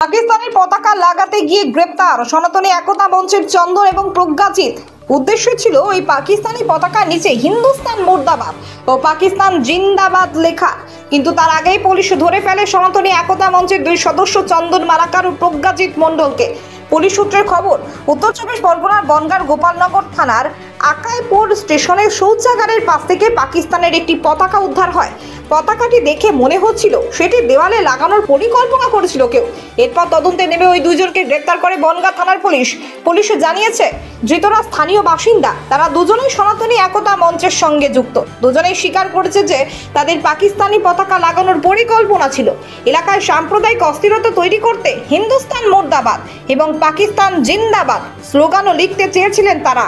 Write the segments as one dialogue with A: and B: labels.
A: পাকিস্তানের পতাকা লাগাতে গিয়ে গ্রেপ্তার সনাতনী একতা মঞ্চের চন্দন এবং প্রজ্ঞাজিৎ। উদ্দেশ্য ছিল ওই পাকিস্তানি পতাকার নিচে হিন্দুস্তান মুর্দাবাদ ও পাকিস্তান জিন্দাবাদ লেখা, কিন্তু তার আগেই পুলিশ ধরে ফেলে সনাতনী একতা মঞ্চের দুই সদস্য চন্দন মালাকার ও প্রজ্ঞাজিৎ মণ্ডলকে। পুলিশ সূত্রের খবর, উত্তর চব্বিশ পরগনার বনগাঁর গোপালনগর থানার আকাইপুর স্টেশনের শৌচাগারের পাশ থেকে পাকিস্তানের একটি পতাকা উদ্ধার হয়। পতাকাটি দেখে মনে হচ্ছিল সেটি দেওয়ালে লাগানোর পরিকল্পনা করেছিল কেউ। এরপর তদন্তে নেমে ওই দুজনকে গ্রেপ্তার করে বনগাঁ থানার পুলিশ। পুলিশ জানিয়েছে ধৃতরা স্থানীয় বাসিন্দা, তারা দুজনেই সনাতনী একতা মঞ্চের সঙ্গে যুক্ত। দুজনেই স্বীকার করেছে যে তাদের পাকিস্তানি পতাকা লাগানোর পরিকল্পনা ছিল। এলাকায় সাম্প্রদায়িক অস্থিরতা তৈরি করতে হিন্দুস্তান মুর্দাবাদ এবং পাকিস্তান জিন্দাবাদ স্লোগানও লিখতে চেয়েছিলেন তারা।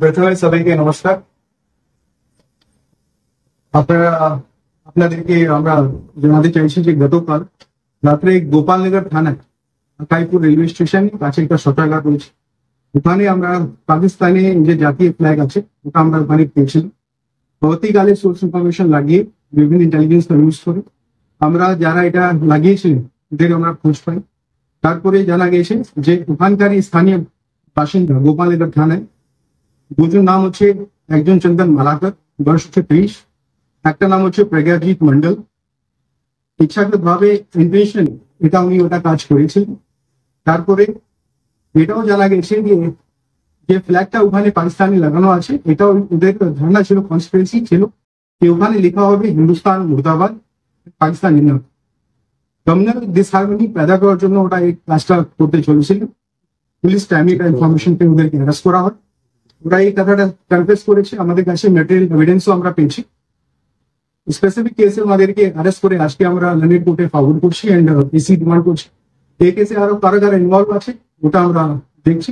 B: প্রথমে সবাইকে নমস্কার। আপনাদেরকে আমরা জানাতে চাইছি যে গতকাল রাত্রে গোপালনগর থানায় আকাইপুর রেলওয়ে স্টেশন কাছে একটা শৌচাগার রয়েছে, ওখানে আমরা পাকিস্তানে যে জাতীয় ফ্ল্যাগ আছে ওটা আমরা ওখানে পেয়েছিলাম। পরবর্তীকালে সোর্স ইনফরমেশন লাগিয়ে বিভিন্ন ইন্টেলিজেন্স ইউজ করে আমরা যারা এটা লাগিয়েছিলেন ওদের আমরা খোঁজ পাই। তারপরে জানা গেছে যে ওখানকারই স্থানীয় বাসিন্দা গোপালনগর থানায় দুজন নাম হচ্ছে, একজন চন্দন মালাকার, বয়স হচ্ছে 23, একটা নাম হচ্ছে প্রজ্ঞাজিৎ মন্ডল। ইচ্ছাকৃত ভাবে ইন্টেনশন এটা উনি ওটা কাজ করেছিলেন। তারপরে এটাও জানা গেছে যে ফ্ল্যাগটা ওখানে পাকিস্তানি লাগানো আছে, এটাও ওদের ধারণা ছিল, কনস্পিরেসি ছিল যে ওখানে লেখা হবে হিন্দুস্তান মুর্দাবাদ পাকিস্তান জিন্দাবাদ। কমিউনাল ডিসহারমনি पैदा করার জন্য ওটা এই কাজটা করতে চলেছিল। পুলিশ টাইমে ইনফরমেশন পেয়ে ওদেরকে অ্যারেস্ট করা হয়। ওরা এই কথাটা কনফেস করেছে, আমাদের কাছে ম্যাটেরিয়াল এভিডেন্সও আমরা পেয়েছি। স্পেসিফিক কেসে আমাদেরকে অ্যারেস্ট করে আজকে আমরা লন্ডন কোর্টে ফরওয়ার্ড করছি এন্ড পিসি ডিমান্ড করছি। এই কেসে আরো কারা যারা ইনভলভ আছে ওটা আমরা দেখছি,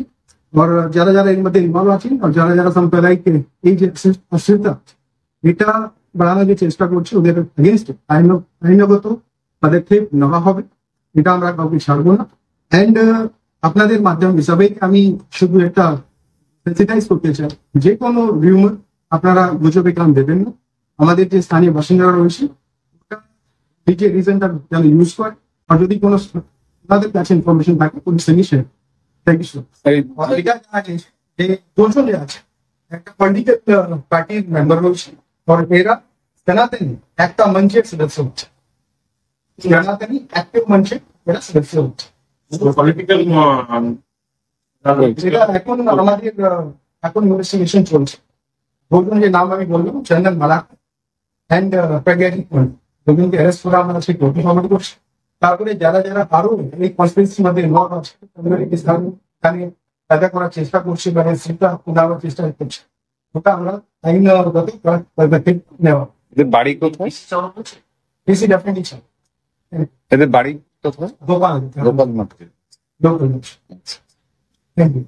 B: আর যারা যারা এর মধ্যে ইনভলভ আছেন আর যারা যারা সাম্প্রদায়িক এই যে অস্থিরতা এটা বাড়ানোর যে চেষ্টা করছে ওদের এগেনস্ট আইনগত পদক্ষেপ নেওয়া হবে, এটা আমরা কাউকে ছাড়বো না। অ্যান্ড আপনাদের মাধ্যমে সবাইকে আমি শুধু একটা সেন্সিটাইজ করতে চাই, যে কোনো রিউমার আপনারা গুজবে কান দেবেন না। আমাদের যে স্থানীয় বাসিন্দারা রয়েছে এই যে রিজনটা যেন ইউজ করে, আর যদি কোনো আপনাদের কাছে ইনফরমেশন থাকে পুলিশ সঙ্গে শেয়ার। Thank you sir. এটা জানা গেছে যে দুজন যে আছে একটা পলিটিক্যাল পার্টির মেম্বার রয়েছে, আর এরা সনাতনী একটা মঞ্চের সদস্য হচ্ছে, সনাতনী অ্যাক্টিভ মঞ্চের এরা সদস্য হচ্ছে।
C: পলিটিক্যাল
B: এটা এখন আমাদের এখন ইনভেস্টিগেশন চলছে। দুজন যে নাম আমি বললাম, চন্দন মালাকার অ্যান্ড প্রজ্ঞাজিৎ মন্ডল, দুজনকে অ্যারেস্ট করা আমরা সেই কোর্টে ফরওয়ার্ড করছি। তারপরে যারা যারা আরো এই কনস্পিরেসির মধ্যে ইনভলভ আছে তাদেরকে স্থানে पैदा করার চেষ্টা করছে বা সেটা উদাহরণ চেষ্টা করছে, ওটা আমরা আইনগত পদক্ষেপ নেওয়া।
C: এদের বাড়ি কোথায়?
B: পিসি ডেফিনেটলি চাই।
C: এদের বাড়ি কোথায়?
B: গোপাল
C: গোপালনগর।
B: Thank you.